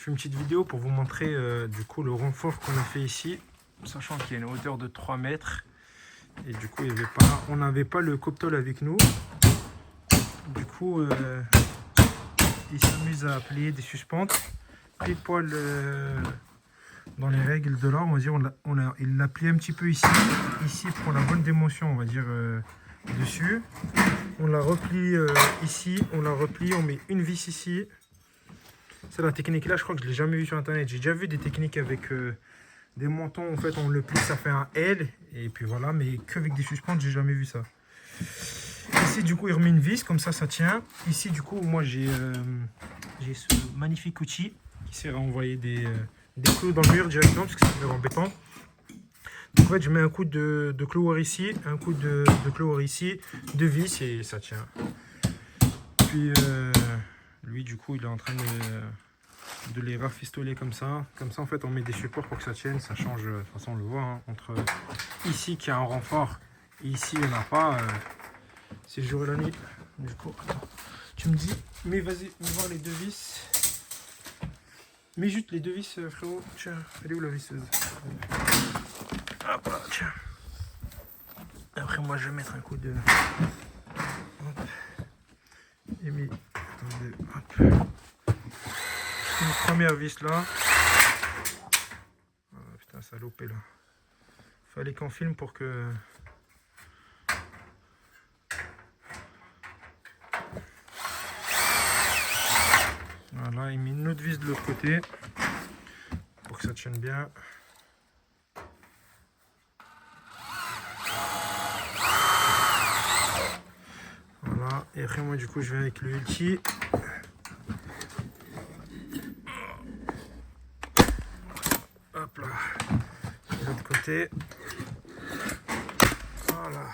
fais une petite vidéo pour vous montrer du coup le renfort qu'on a fait ici, sachant qu'il y a une hauteur de 3 mètres. Et du coup, on n'avait pas le Coptol avec nous. Du coup, il s'amuse à plier des suspentes. Pile poil dans les règles de l'art, on va dire, il l'a plié un petit peu ici pour la bonne dimension, on va dire, dessus. On la replie ici, on la replie, on met une vis ici. C'est la technique là, je crois que je l'ai jamais vu sur internet. J'ai déjà vu des techniques avec des montants, en fait on le plie, ça fait un L, et puis voilà, mais qu'avec des suspentes, j'ai jamais vu ça. Ici du coup il remet une vis, comme ça tient. Ici du coup moi j'ai ce magnifique outil qui sert à envoyer des clous dans le mur directement, parce que c'est vraiment embêtant. Donc en fait je mets un coup de cloueur ici, un coup de cloueur ici, deux vis et ça tient. Puis lui du coup il est en train de les rafistoler comme ça. Comme ça en fait on met des supports pour que ça tienne, ça change, de toute façon on le voit, hein, entre ici qui a un renfort et ici il n'y en a pas, c'est le jour et la nuit. Du coup, attends, tu me dis, mais vas-y, on va voir les deux vis. Mets juste les deux vis frérot, tiens, elle est où la visseuse? Hop là, tiens. Après moi je vais mettre un coup de... Hop. Et mis, attendez, hop. Une première vis là. Oh, putain, ça a loupé là. Fallait qu'on filme pour que... Voilà, il met une autre vis de l'autre côté pour que ça tienne bien. Voilà, et après moi du coup je vais avec le ulti. Hop là, de l'autre côté. Voilà.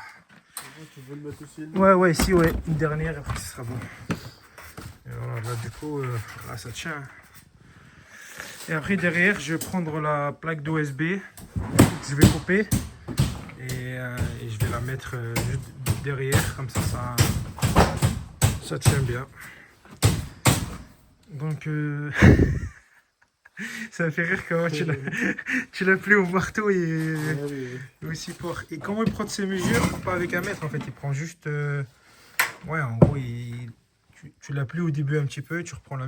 Tu veux le mettre aussi? Ouais, ici, ouais, une dernière, après ce sera bon. Et voilà, là du coup, là ça tient. Et après derrière, je vais prendre la plaque d'OSB que je vais couper et je vais la mettre juste derrière, comme ça tient bien. Donc ça me fait rire quand tu l'as plié au marteau et au support. Et comment il prend de ses mesures? Pas avec un mètre en fait, il prend juste... ouais, en gros, tu l'as plié au début un petit peu, tu reprends la